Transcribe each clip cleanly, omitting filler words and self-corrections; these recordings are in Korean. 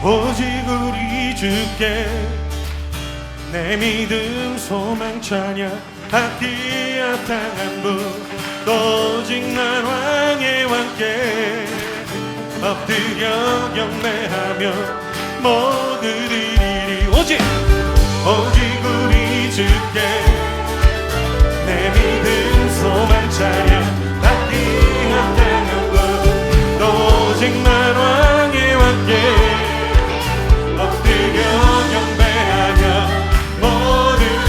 오직 우리 주께 내 믿음 소망 찬양 아끼어 당한 분 오직 날 왕의 왕께 엎드려 경배하며 모두 드리리 오직 우리 주께 내 믿음 소망 찬양 아끼어 당한 분 오직 날 왕의 왕께 엎드려 경배하며 모두를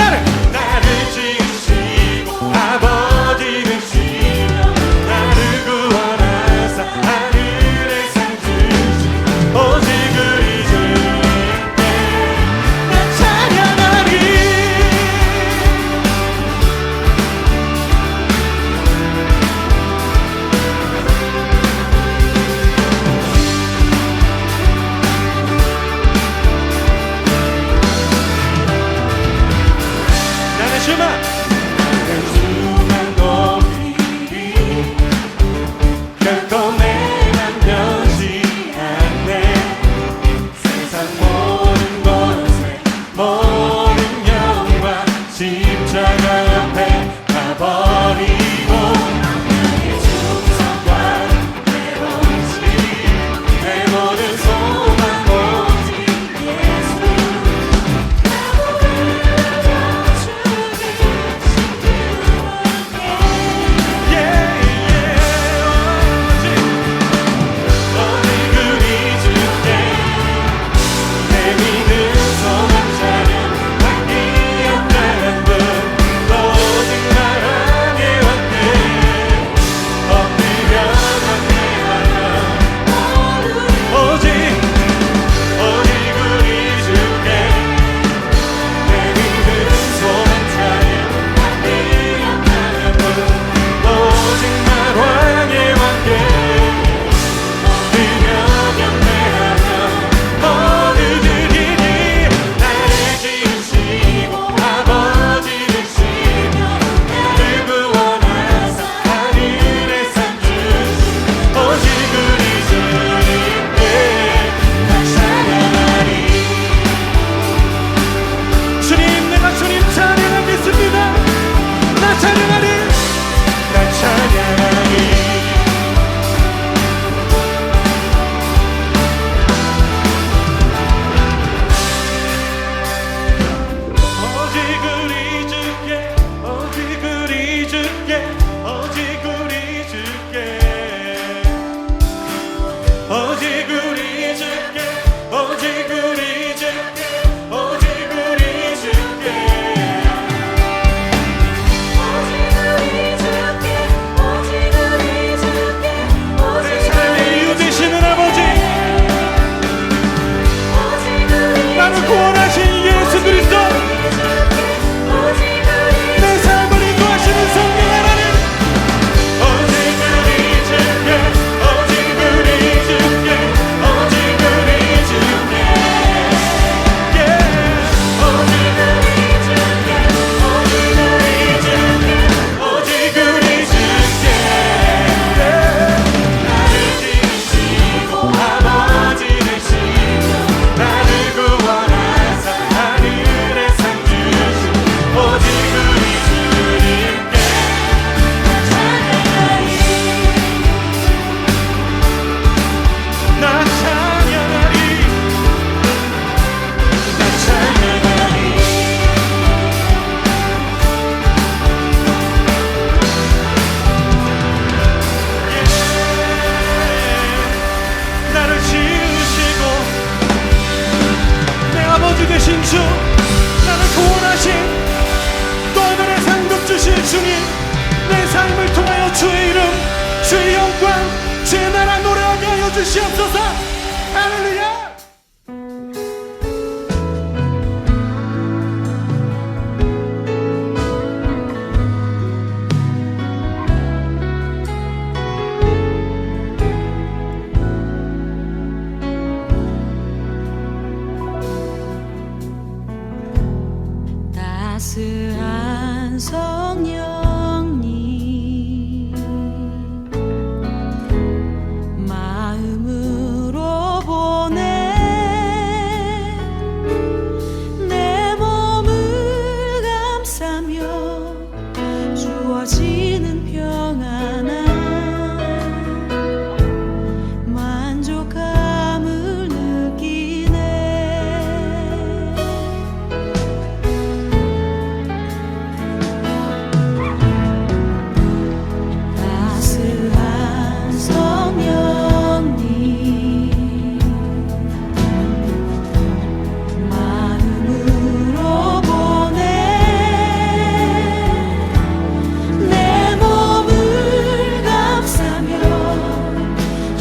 나를 지으시고 아버지 되시며 나를 구원하사 하늘에 상 주신 오직 우리 주께 나 찬양하리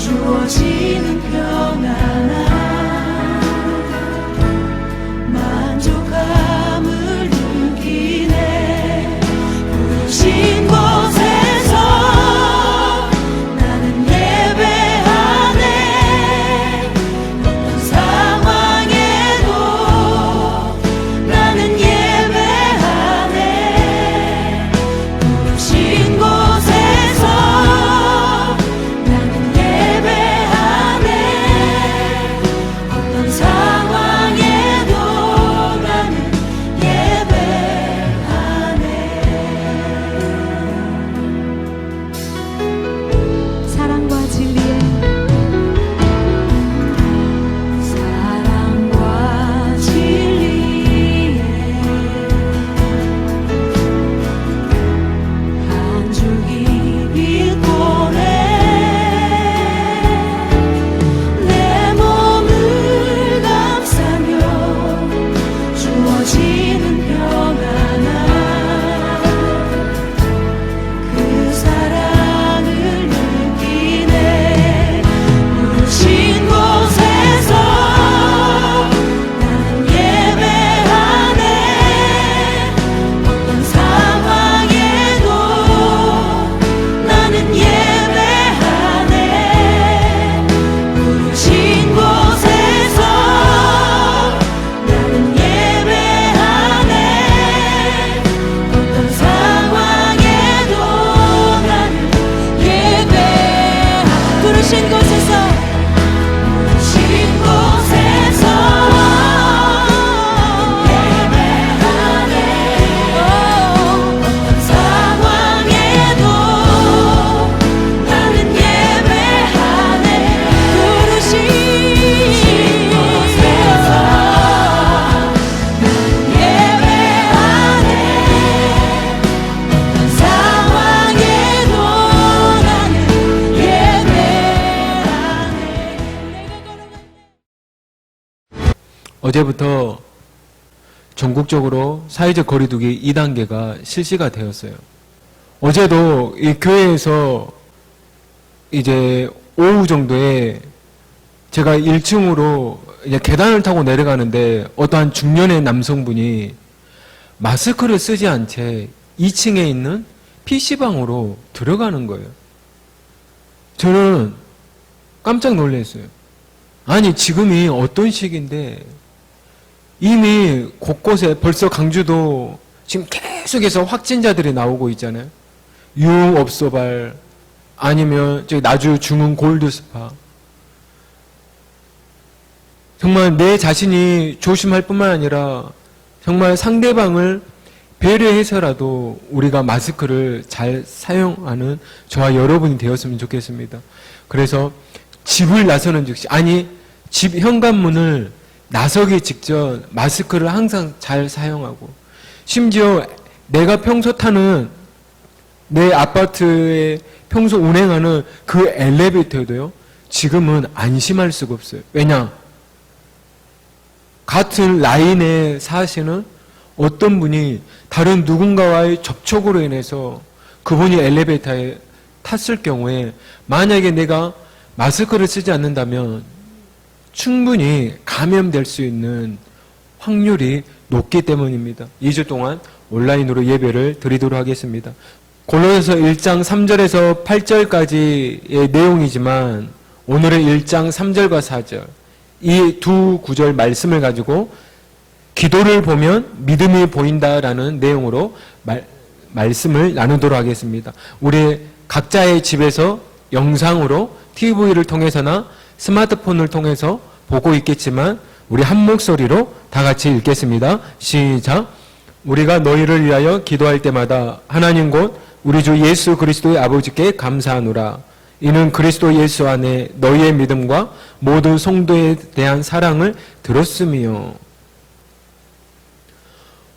주어지는 평안함 만족함을 느끼네. 부르신 곳에서 나는 예배하네. 어떤 상황에도 나는 예배하네. 부르신 곳에서 나는 예배하네. 어떤 상황에도 나는 예배하네. 사랑과 진리에 사랑과 진리에 한 줄기 빛보네. 내 몸을 감싸며 주어지는 평안함 그 사랑을 느끼네. 부르신 곳에서 나는 예배하네. 어떤 상황에도 나는 예배하네. 부르신 곳에서 나는 예배하네. 어떤 상황에도 나는 예배하네. 부르신 곳에서 부르신 곳에서 예배하네. 어떤 상황에도 나는 예배하네. 부르신 곳에서 나는 예배하네. 어떤 상황에도 나는 어제부터 전국적으로 사회적 거리두기 2단계가 실시가 되었어요. 어제도 이 교회에서 이제 오후 정도에 제가 1층으로 이제 계단을 타고 내려가는데 어떠한 중년의 남성분이 마스크를 쓰지 않은 채 2층에 있는 PC방으로 들어가는 거예요. 저는 깜짝 놀랐어요. 아니, 지금이 어떤 시기인데 이미 곳곳에 벌써 강주도 지금 계속해서 확진자들이 나오고 있잖아요. 유흥업소발 아니면 저기 나주 중흥 골드스파. 정말 내 자신이 조심할 뿐만 아니라 정말 상대방을 배려해서라도 우리가 마스크를 잘 사용하는 저와 여러분이 되었으면 좋겠습니다. 그래서 집을 나서는 즉시, 아니 집 현관문을 나서기 직전 마스크를 항상 잘 사용하고, 심지어 내가 평소 타는 내 아파트에 평소 운행하는 그 엘리베이터도요, 지금은 안심할 수가 없어요. 왜냐? 같은 라인에 사시는 어떤 분이 다른 누군가와의 접촉으로 인해서 그분이 엘리베이터에 탔을 경우에 만약에 내가 마스크를 쓰지 않는다면 충분히 감염될 수 있는 확률이 높기 때문입니다. 2주 동안 온라인으로 예배를 드리도록 하겠습니다. 골로새서 1장 3절에서 8절까지의 내용이지만 오늘의 1장 3절과 4절 이 두 구절 말씀을 가지고 기도를 보면 믿음이 보인다라는 내용으로 말씀을 나누도록 하겠습니다. 우리 각자의 집에서 영상으로 TV를 통해서나 스마트폰을 통해서 보고 있겠지만 우리 한 목소리로 다 같이 읽겠습니다. 시작. 우리가 너희를 위하여 기도할 때마다 하나님 곧 우리 주 예수 그리스도의 아버지께 감사하노라. 이는 그리스도 예수 안에 너희의 믿음과 모든 성도에 대한 사랑을 들었으며.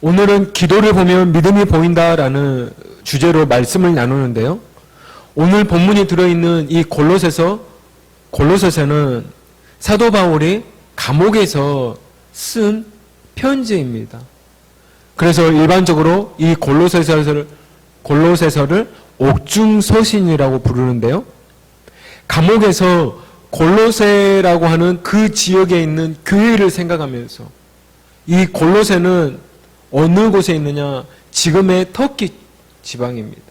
오늘은 기도를 보면 믿음이 보인다라는 주제로 말씀을 나누는데요. 오늘 본문이 들어있는 이 골로새서는 사도 바울이 감옥에서 쓴 편지입니다. 그래서 일반적으로 이 골로새서를 옥중서신이라고 부르는데요. 감옥에서 골로새라고 하는 그 지역에 있는 교회를 생각하면서 이 골로새는 어느 곳에 있느냐? 지금의 터키 지방입니다.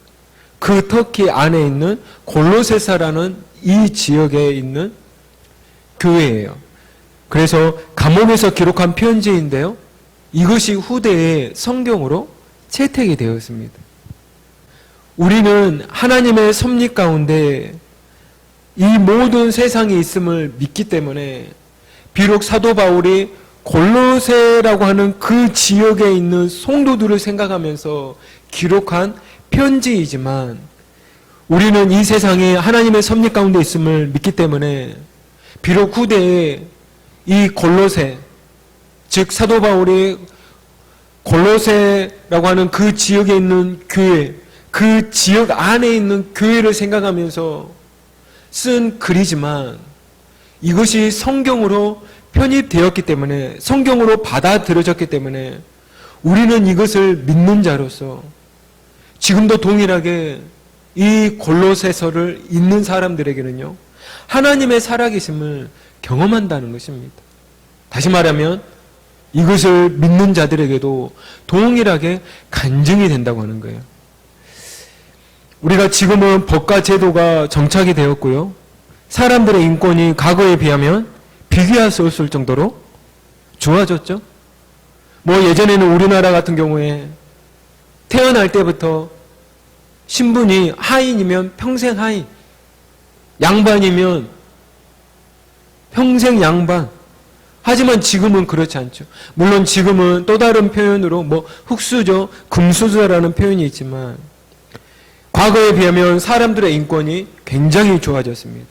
그 터키 안에 있는 골로새사라는 이 지역에 있는 교회예요. 그래서 감옥에서 기록한 편지인데요. 이것이 후대에 성경으로 채택이 되었습니다. 우리는 하나님의 섭리 가운데 이 모든 세상이 있음을 믿기 때문에 비록 사도 바울이 골로새라고 하는 그 지역에 있는 성도들을 생각하면서 기록한 편지이지만 우리는 이 세상에 하나님의 섭리 가운데 있음을 믿기 때문에 비록 후대에 이 골로새, 즉 사도 바울이 골로새라고 하는 그 지역에 있는 교회, 그 지역 안에 있는 교회를 생각하면서 쓴 글이지만 이것이 성경으로 편입되었기 때문에, 성경으로 받아들여졌기 때문에 우리는 이것을 믿는 자로서 지금도 동일하게 이 골로새서를 읽는 사람들에게는요, 하나님의 살아계심을 경험한다는 것입니다. 다시 말하면 이것을 믿는 자들에게도 동일하게 간증이 된다고 하는 거예요. 우리가 지금은 법과 제도가 정착이 되었고요. 사람들의 인권이 과거에 비하면 비교할 수 없을 정도로 좋아졌죠. 뭐 예전에는 우리나라 같은 경우에 태어날 때부터 신분이 하인이면 평생 하인, 양반이면 평생 양반. 하지만 지금은 그렇지 않죠. 물론 지금은 또 다른 표현으로 뭐 흑수저, 금수저라는 표현이 있지만 과거에 비하면 사람들의 인권이 굉장히 좋아졌습니다.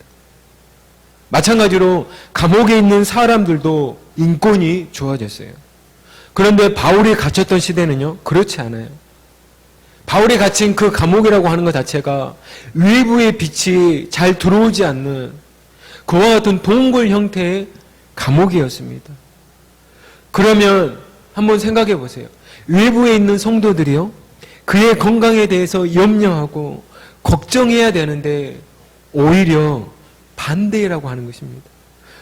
마찬가지로 감옥에 있는 사람들도 인권이 좋아졌어요. 그런데 바울이 갇혔던 시대는요, 그렇지 않아요. 바울이 갇힌 그 감옥이라고 하는 것 자체가 외부의 빛이 잘 들어오지 않는 그와 같은 동굴 형태의 감옥이었습니다. 그러면 한번 생각해 보세요. 외부에 있는 성도들이요, 그의 건강에 대해서 염려하고 걱정해야 되는데 오히려 반대라고 하는 것입니다.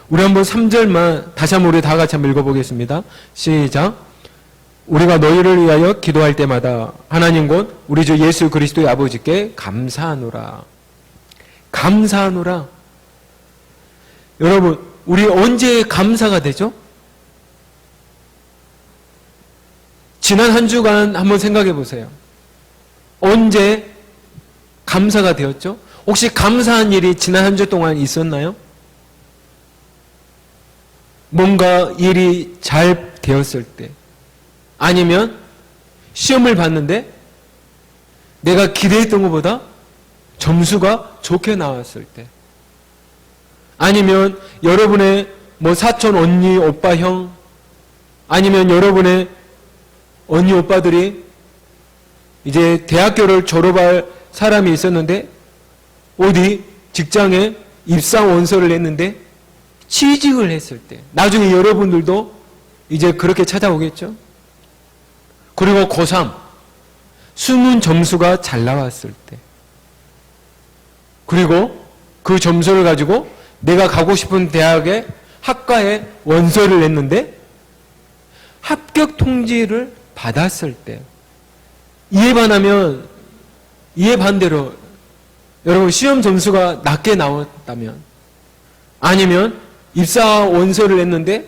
우리 한번 3절만 다시 한번 우리 다 같이 한번 읽어보겠습니다. 시작. 우리가 너희를 위하여 기도할 때마다 하나님 곧 우리 주 예수 그리스도의 아버지께 감사하노라. 감사하노라. 여러분, 우리 언제 감사가 되죠? 지난 한 주간 한번 생각해 보세요. 언제 감사가 되었죠? 혹시 감사한 일이 지난 한 주 동안 있었나요? 뭔가 일이 잘 되었을 때, 아니면 시험을 봤는데 내가 기대했던 것보다 점수가 좋게 나왔을 때, 아니면 여러분의 뭐 사촌, 언니, 오빠, 형, 아니면 여러분의 언니, 오빠들이 이제 대학교를 졸업할 사람이 있었는데 어디 직장에 입사 원서를 냈는데 취직을 했을 때, 나중에 여러분들도 이제 그렇게 찾아오겠죠? 그리고 고3 수능 점수가 잘 나왔을 때, 그리고 그 점수를 가지고 내가 가고 싶은 대학의 학과에 원서를 냈는데 합격 통지를 받았을 때, 이에 반대로 여러분 시험 점수가 낮게 나왔다면, 아니면 입사 원서를 냈는데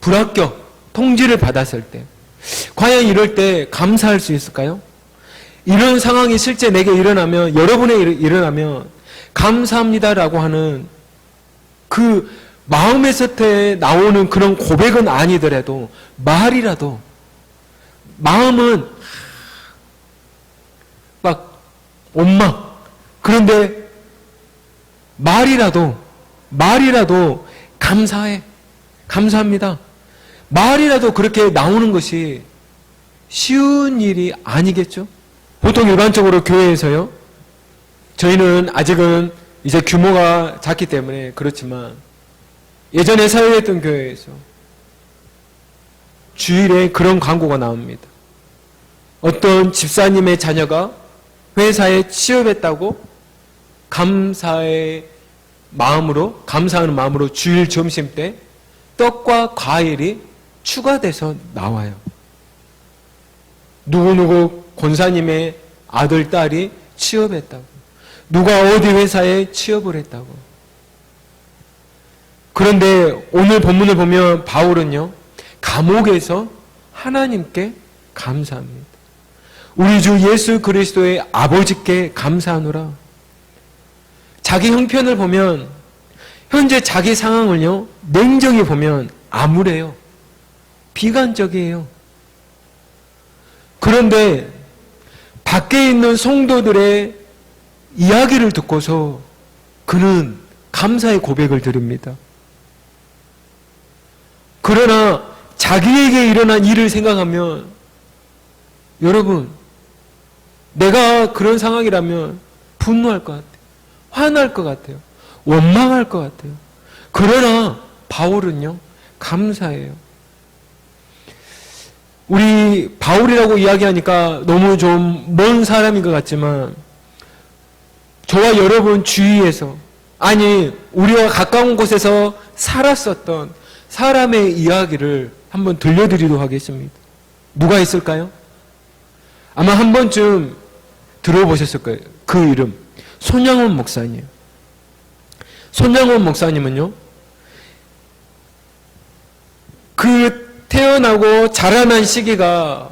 불합격 통지를 받았을 때, 과연 이럴 때 감사할 수 있을까요? 이런 상황이 실제 내게 일어나면, 여러분에 일어나면 감사합니다라고 하는 그 마음에서 나오는 그런 고백은 아니더라도 말이라도, 마음은 막 원망, 그런데 말이라도 감사해, 감사합니다, 말이라도 그렇게 나오는 것이 쉬운 일이 아니겠죠? 보통 일반적으로 교회에서요, 저희는 아직은 이제 규모가 작기 때문에 그렇지만 예전에 사역했던 교회에서 주일에 그런 광고가 나옵니다. 어떤 집사님의 자녀가 회사에 취업했다고 감사의 마음으로, 감사하는 마음으로 주일 점심 때 떡과 과일이 추가돼서 나와요. 누구누구 권사님의 아들, 딸이 취업했다고. 누가 어디 회사에 취업을 했다고. 그런데 오늘 본문을 보면 바울은요, 감옥에서 하나님께 감사합니다. 우리 주 예수 그리스도의 아버지께 감사하노라. 자기 형편을 보면, 현재 자기 상황을요, 냉정히 보면 암울해요. 비관적이에요. 그런데 밖에 있는 성도들의 이야기를 듣고서 그는 감사의 고백을 드립니다. 그러나 자기에게 일어난 일을 생각하면, 여러분, 내가 그런 상황이라면 분노할 것 같아요. 화날 것 같아요. 원망할 것 같아요. 그러나 바울은요, 감사해요. 우리 바울이라고 이야기하니까 너무 좀 먼 사람인 것 같지만, 저와 여러분 주위에서, 아니 우리와 가까운 곳에서 살았었던 사람의 이야기를 한번 들려드리도록 하겠습니다. 누가 있을까요? 아마 한 번쯤 들어보셨을 거예요. 그 이름, 손양원 목사님. 손양원 목사님은요, 그 태어나고 자라난 시기가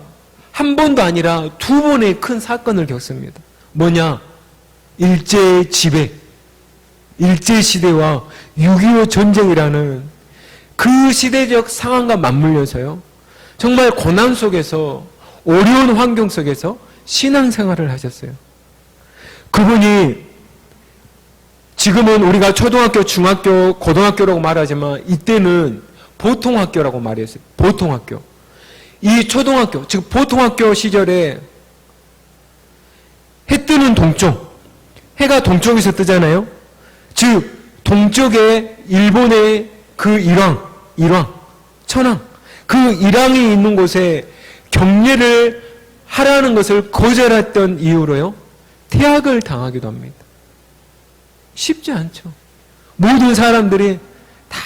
한 번도 아니라 두 번의 큰 사건을 겪습니다. 뭐냐? 일제지배, 일제시대와 6.25 전쟁이라는 그 시대적 상황과 맞물려서요, 정말 고난 속에서, 어려운 환경 속에서 신앙생활을 하셨어요. 그분이 지금은 우리가 초등학교, 중학교, 고등학교라고 말하지만 이때는 보통학교라고 말했어요. 보통학교. 이 초등학교, 즉 보통학교 시절에 해 뜨는 동쪽, 해가 동쪽에서 뜨잖아요. 즉 동쪽에 일본의 그 일왕, 천황, 그 일왕이 있는 곳에 경례를 하라는 것을 거절했던 이유로요, 퇴학을 당하기도 합니다. 쉽지 않죠. 모든 사람들이 다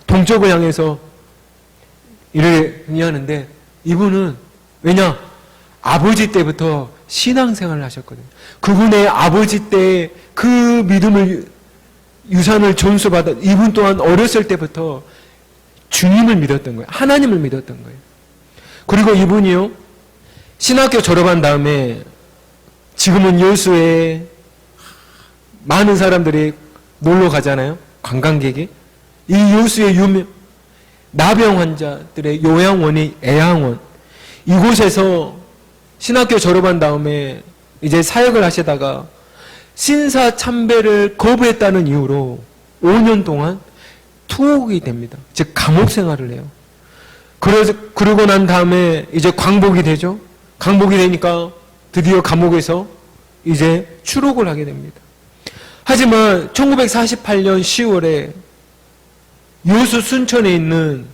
동쪽을 향해서 일을 하는데, 이분은 왜냐? 아버지 때부터 신앙생활을 하셨거든요. 그분의 아버지 때 그 믿음을, 유산을 전수받아 이분 또한 어렸을 때부터 주님을 믿었던 거예요. 하나님을 믿었던 거예요. 그리고 이분이요, 신학교 졸업한 다음에 지금은 여수에 많은 사람들이 놀러 가잖아요. 관광객이. 이 여수의 유명 나병 환자들의 요양원이 애양원, 이곳에서 신학교 졸업한 다음에 이제 사역을 하시다가 신사참배를 거부했다는 이유로 5년 동안 투옥이 됩니다. 즉 감옥 생활을 해요. 그러고 난 다음에 이제 광복이 되죠. 광복이 되니까 드디어 감옥에서 이제 추록을 하게 됩니다. 하지만 1948년 10월에 여수 순천에 있는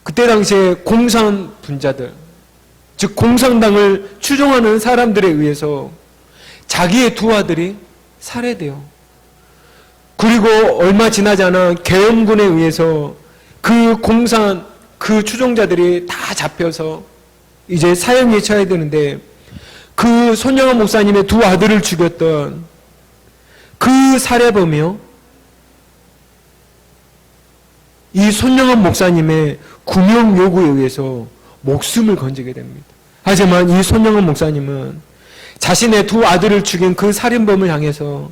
그때 당시에 공산 분자들, 즉 공산당을 추종하는 사람들에 의해서 자기의 두 아들이 살해돼요. 그리고 얼마 지나지 않아 계엄군에 의해서 그 공산, 그 추종자들이 다 잡혀서 이제 사형에 처해야 되는데, 그 손영환 목사님의 두 아들을 죽였던 그 살해범이요, 이 손영환 목사님의 구명 요구에 의해서 목숨을 건지게 됩니다. 하지만 이 손영환 목사님은 자신의 두 아들을 죽인 그 살인범을 향해서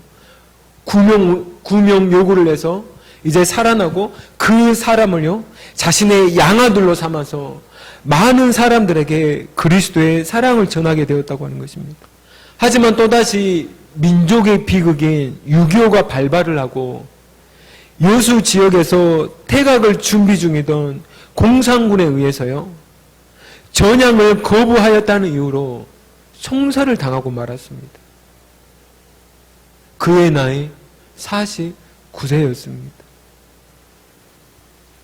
구명 요구를 해서 이제 살아나고, 그 사람을요, 자신의 양아들로 삼아서 많은 사람들에게 그리스도의 사랑을 전하게 되었다고 하는 것입니다. 하지만 또다시 민족의 비극인 6.25가 발발을 하고 여수 지역에서 퇴각을 준비 중이던 공산군에 의해서요, 전향을 거부하였다는 이유로 총살을 당하고 말았습니다. 그의 나이 49세였습니다.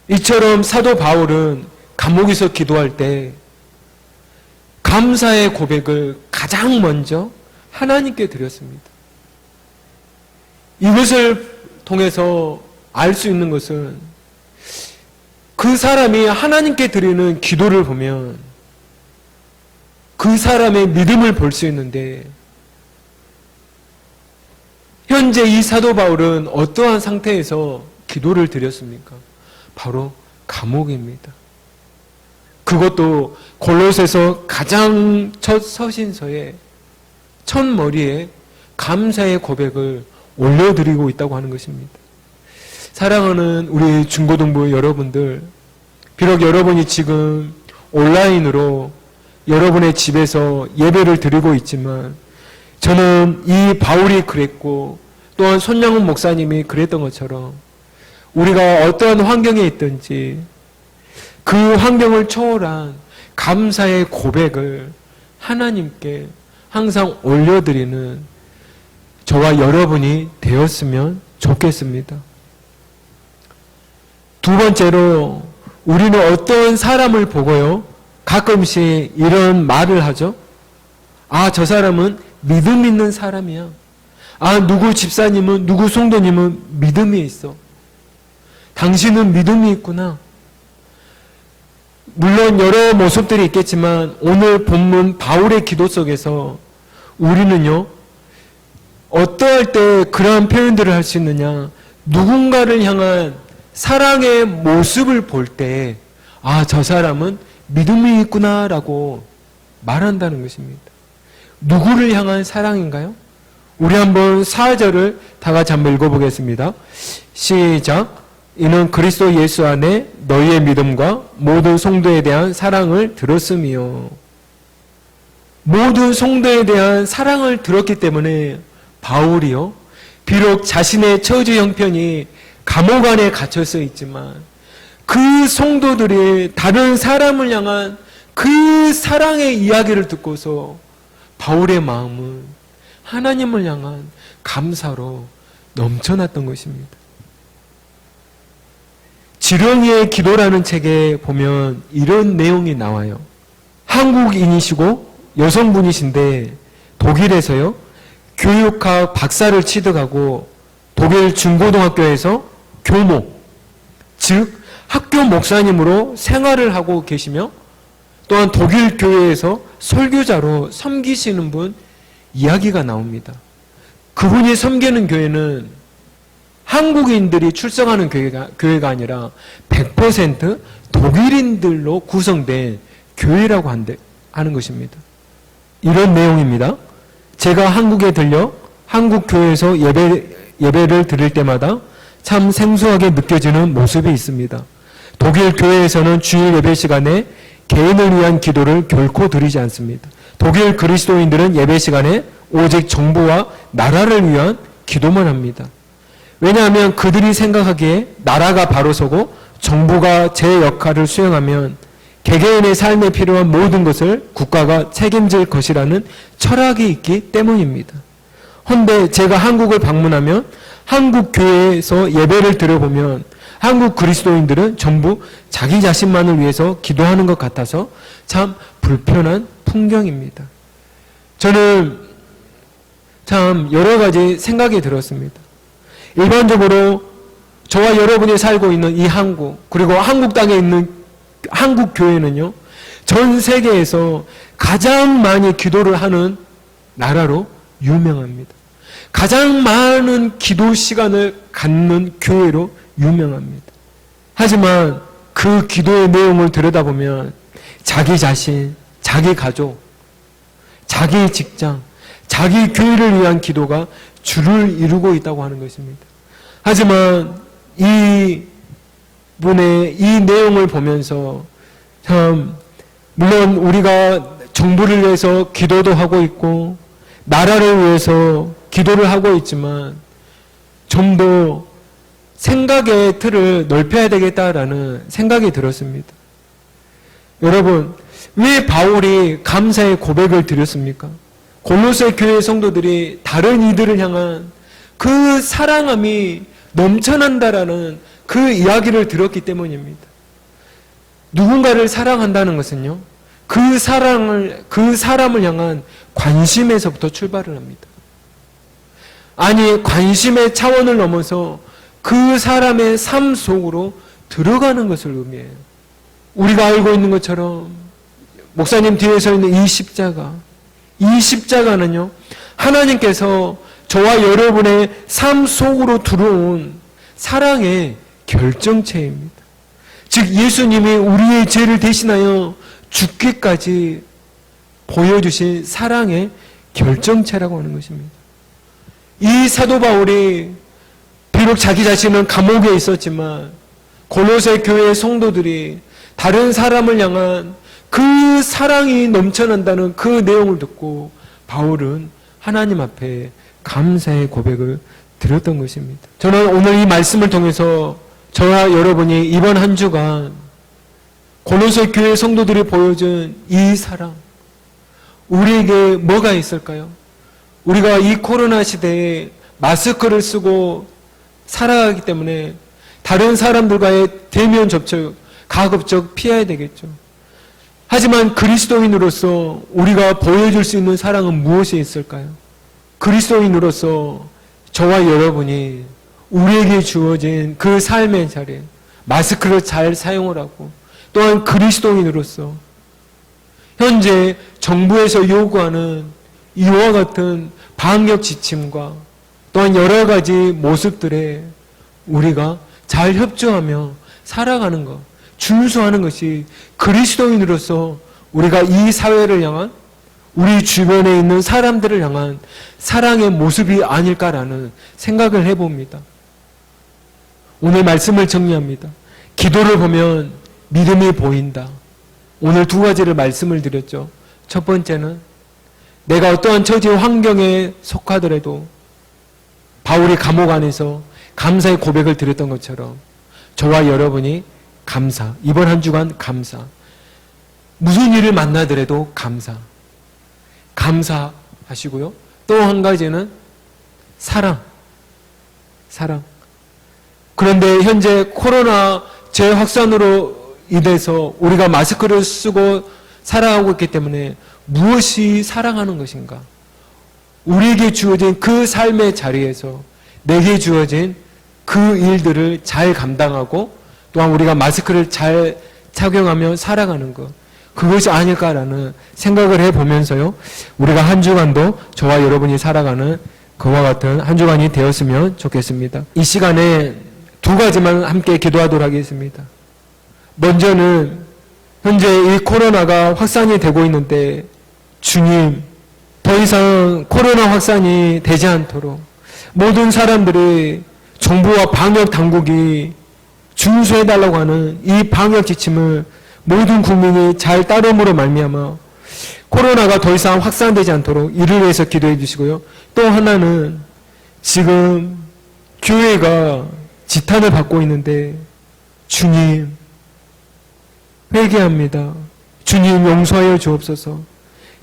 이처럼 사도 바울은 감옥에서 기도할 때 감사의 고백을 가장 먼저 하나님께 드렸습니다. 이것을 통해서 알 수 있는 것은 그 사람이 하나님께 드리는 기도를 보면 그 사람의 믿음을 볼 수 있는데, 현재 이 사도 바울은 어떠한 상태에서 기도를 드렸습니까? 바로 감옥입니다. 그것도 골로새서 가장 첫 서신서에 첫머리에 감사의 고백을 올려드리고 있다고 하는 것입니다. 사랑하는 우리 중고등부 여러분들, 비록 여러분이 지금 온라인으로 여러분의 집에서 예배를 드리고 있지만, 저는 이 바울이 그랬고 또한 손양훈 목사님이 그랬던 것처럼 우리가 어떠한 환경에 있든지 그 환경을 초월한 감사의 고백을 하나님께 항상 올려드리는 저와 여러분이 되었으면 좋겠습니다. 두 번째로, 우리는 어떤 사람을 보고요, 가끔씩 이런 말을 하죠. 아, 저 사람은 믿음 있는 사람이야. 아, 누구 집사님은, 누구 성도님은 믿음이 있어. 당신은 믿음이 있구나. 물론 여러 모습들이 있겠지만 오늘 본문 바울의 기도 속에서 우리는요, 어떠할 때 그러한 표현들을 할 수 있느냐, 누군가를 향한 사랑의 모습을 볼 때, 아, 저 사람은 믿음이 있구나라고 말한다는 것입니다. 누구를 향한 사랑인가요? 우리 한번 4절을 다 같이 한번 읽어보겠습니다. 시작. 이는 그리스도 예수 안에 너희의 믿음과 모든 성도에 대한 사랑을 들었으며, 모든 성도에 대한 사랑을 들었기 때문에 바울이요, 비록 자신의 처지 형편이 감옥 안에 갇혀서 있지만 그 성도들이 다른 사람을 향한 그 사랑의 이야기를 듣고서 바울의 마음은 하나님을 향한 감사로 넘쳐났던 것입니다. 지렁이의 기도라는 책에 보면 이런 내용이 나와요. 한국인이시고 여성분이신데 독일에서요, 교육학 박사를 취득하고 독일 중고등학교에서 교목, 즉 학교 목사님으로 생활을 하고 계시며 또한 독일 교회에서 설교자로 섬기시는 분 이야기가 나옵니다. 그분이 섬기는 교회는 한국인들이 출석하는 교회가 아니라 100% 독일인들로 구성된 교회라고 하는 것입니다. 이런 내용입니다. 제가 한국에 들려 한국 교회에서 예배를 드릴 때마다 참 생소하게 느껴지는 모습이 있습니다. 독일 교회에서는 주일 예배 시간에 개인을 위한 기도를 결코 드리지 않습니다. 독일 그리스도인들은 예배 시간에 오직 정부와 나라를 위한 기도만 합니다. 왜냐하면 그들이 생각하기에 나라가 바로 서고 정부가 제 역할을 수행하면 개개인의 삶에 필요한 모든 것을 국가가 책임질 것이라는 철학이 있기 때문입니다. 헌데 제가 한국을 방문하면 한국 교회에서 예배를 드려보면 한국 그리스도인들은 전부 자기 자신만을 위해서 기도하는 것 같아서 참 불편한 풍경입니다. 저는 참 여러 가지 생각이 들었습니다. 일반적으로 저와 여러분이 살고 있는 이 한국, 그리고 한국 땅에 있는 한국 교회는요, 전 세계에서 가장 많이 기도를 하는 나라로 유명합니다. 가장 많은 기도 시간을 갖는 교회로 유명합니다. 하지만 그 기도의 내용을 들여다보면 자기 자신, 자기 가족, 자기 직장, 자기 교회를 위한 기도가 주를 이루고 있다고 하는 것입니다. 하지만 이 분의 이 내용을 보면서 참, 물론 우리가 정부를 위해서 기도도 하고 있고 나라를 위해서 기도를 하고 있지만 좀 더 생각의 틀을 넓혀야 되겠다라는 생각이 들었습니다. 여러분, 왜 바울이 감사의 고백을 드렸습니까? 골로새 교회 성도들이 다른 이들을 향한 그 사랑함이 넘쳐난다라는 그 이야기를 들었기 때문입니다. 누군가를 사랑한다는 것은요, 그 사람을 향한 관심에서부터 출발을 합니다. 아니, 관심의 차원을 넘어서 그 사람의 삶 속으로 들어가는 것을 의미해요. 우리가 알고 있는 것처럼 목사님 뒤에 서 있는 이 십자가는요, 하나님께서 저와 여러분의 삶 속으로 들어온 사랑의 결정체입니다. 즉 예수님이 우리의 죄를 대신하여 죽기까지 보여주신 사랑의 결정체라고 하는 것입니다. 이 사도 바울이 비록 자기 자신은 감옥에 있었지만 골로새 교회의 성도들이 다른 사람을 향한 그 사랑이 넘쳐난다는 그 내용을 듣고 바울은 하나님 앞에 감사의 고백을 드렸던 것입니다. 저는 오늘 이 말씀을 통해서 저와 여러분이 이번 한 주간 골로새 교회 성도들이 보여준 이 사랑, 우리에게 뭐가 있을까요? 우리가 이 코로나 시대에 마스크를 쓰고 살아가기 때문에 다른 사람들과의 대면 접촉 가급적 피해야 되겠죠. 하지만 그리스도인으로서 우리가 보여줄 수 있는 사랑은 무엇이 있을까요? 그리스도인으로서 저와 여러분이 우리에게 주어진 그 삶의 자리에 마스크를 잘 사용을 하고, 또한 그리스도인으로서 현재 정부에서 요구하는 이와 같은 방역 지침과 또한 여러 가지 모습들에 우리가 잘 협조하며 살아가는 것, 준수하는 것이 그리스도인으로서 우리가 이 사회를 향한, 우리 주변에 있는 사람들을 향한 사랑의 모습이 아닐까라는 생각을 해봅니다. 오늘 말씀을 정리합니다. 기도를 보면 믿음이 보인다. 오늘 두 가지를 말씀을 드렸죠. 첫 번째는 내가 어떠한 처지 환경에 속하더라도 바울이 감옥 안에서 감사의 고백을 드렸던 것처럼 저와 여러분이 감사, 이번 한 주간 감사, 무슨 일을 만나더라도 감사하시고요. 또 한 가지는 사랑. 그런데 현재 코로나 재확산으로 인해서 우리가 마스크를 쓰고 살아가고 있기 때문에 무엇이 사랑하는 것인가? 우리에게 주어진 그 삶의 자리에서 내게 주어진 그 일들을 잘 감당하고 또한 우리가 마스크를 잘 착용하며 살아가는 것, 그것이 아닐까라는 생각을 해보면서요, 우리가 한 주간도 저와 여러분이 살아가는 그와 같은 한 주간이 되었으면 좋겠습니다. 이 시간에 두 가지만 함께 기도하도록 하겠습니다. 먼저는 현재 이 코로나가 확산이 되고 있는데 주님, 더 이상 코로나 확산이 되지 않도록 모든 사람들이 정부와 방역 당국이 준수해달라고 하는 이 방역 지침을 모든 국민이 잘 따름으로 말미암아 코로나가 더 이상 확산되지 않도록 이를 위해서 기도해 주시고요. 또 하나는 지금 교회가 지탄을 받고 있는데 주님 회개합니다. 주님 용서하여 주옵소서.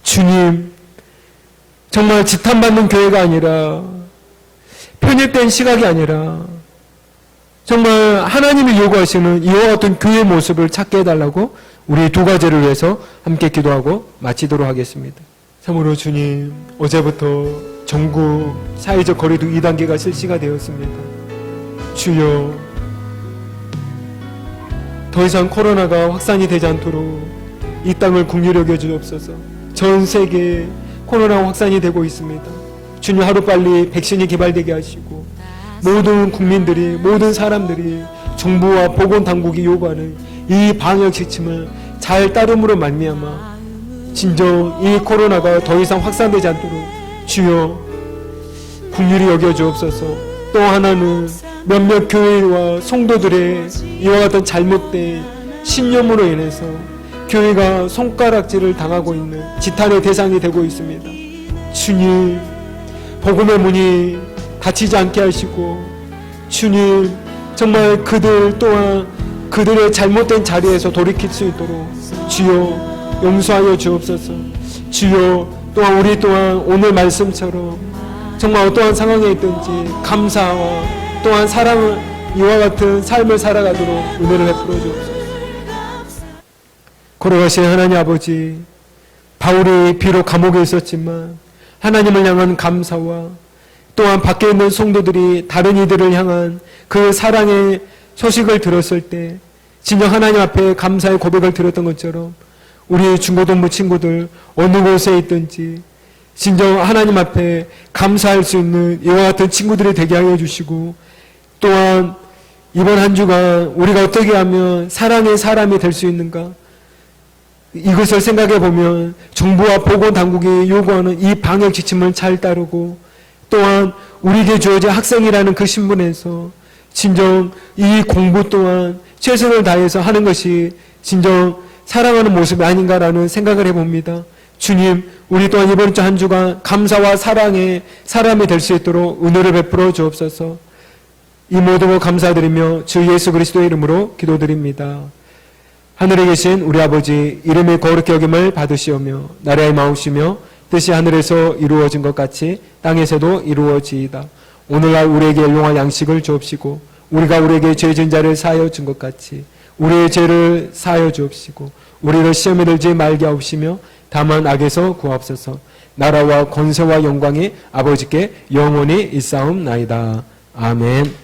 주님 정말 지탄받는 교회가 아니라 편입된 시각이 아니라 정말 하나님이 요구하시는 이와 같은 교회 모습을 찾게 해달라고 우리 두 가지를 위해서 함께 기도하고 마치도록 하겠습니다. 참으로 주님, 어제부터 전국 사회적 거리두기 2단계가 실시가 되었습니다. 주여, 더 이상 코로나가 확산이 되지 않도록 이 땅을 긍휼히 여겨 주옵소서. 전 세계에 코로나 확산이 되고 있습니다. 주님, 하루빨리 백신이 개발되게 하시고 모든 국민들이, 모든 사람들이 정부와 보건당국이 요구하는 이 방역 지침을 잘 따름으로 말미암아 진정 이 코로나가 더 이상 확산되지 않도록 주여 긍휼히 여겨 주옵소서. 또 하나는 몇몇 교회와 성도들의 이와 같은 잘못된 신념으로 인해서 교회가 손가락질을 당하고 있는 지탄의 대상이 되고 있습니다. 주님, 복음의 문이 닫히지 않게 하시고 주님, 정말 그들 또한 그들의 잘못된 자리에서 돌이킬 수 있도록 주여 용서하여 주옵소서. 주여, 또한 우리 또한 오늘 말씀처럼 정말 어떠한 상황에 있든지 감사와 또한 사랑을 이와 같은 삶을 살아가도록 은혜를 베풀어 주옵소서. 걸어가신 하나님 아버지, 바울이 비록 감옥에 있었지만 하나님을 향한 감사와 또한 밖에 있는 성도들이 다른 이들을 향한 그 사랑의 소식을 들었을 때 진정 하나님 앞에 감사의 고백을 드렸던 것처럼 우리 중고등부 친구들 어느 곳에 있든지 진정 하나님 앞에 감사할 수 있는 이와 같은 친구들이 되게 하여 주시고, 또한 이번 한 주간 우리가 어떻게 하면 사랑의 사람이 될 수 있는가, 이것을 생각해 보면 정부와 보건당국이 요구하는 이 방역 지침을 잘 따르고, 또한 우리에게 주어진 학생이라는 그 신분에서 진정 이 공부 또한 최선을 다해서 하는 것이 진정 사랑하는 모습이 아닌가라는 생각을 해봅니다. 주님, 우리 또한 이번 주 한 주간 감사와 사랑의 사람이 될 수 있도록 은혜를 베풀어 주옵소서. 이 모든 것 감사드리며 주 예수 그리스도의 이름으로 기도드립니다. 하늘에 계신 우리 아버지, 이름이 거룩히 여김을 받으시오며 나라의 마음이시며 뜻이 하늘에서 이루어진 것 같이 땅에서도 이루어지이다. 오늘날 우리에게 일용할 양식을 주옵시고 우리가 우리에게 죄 지은 자를 사하여 준 것 같이 우리의 죄를 사하여 주옵시고 우리를 시험에 들지 말게 하옵시며 다만 악에서 구하옵소서. 나라와 권세와 영광이 아버지께 영원히 있사옵나이다. 아멘.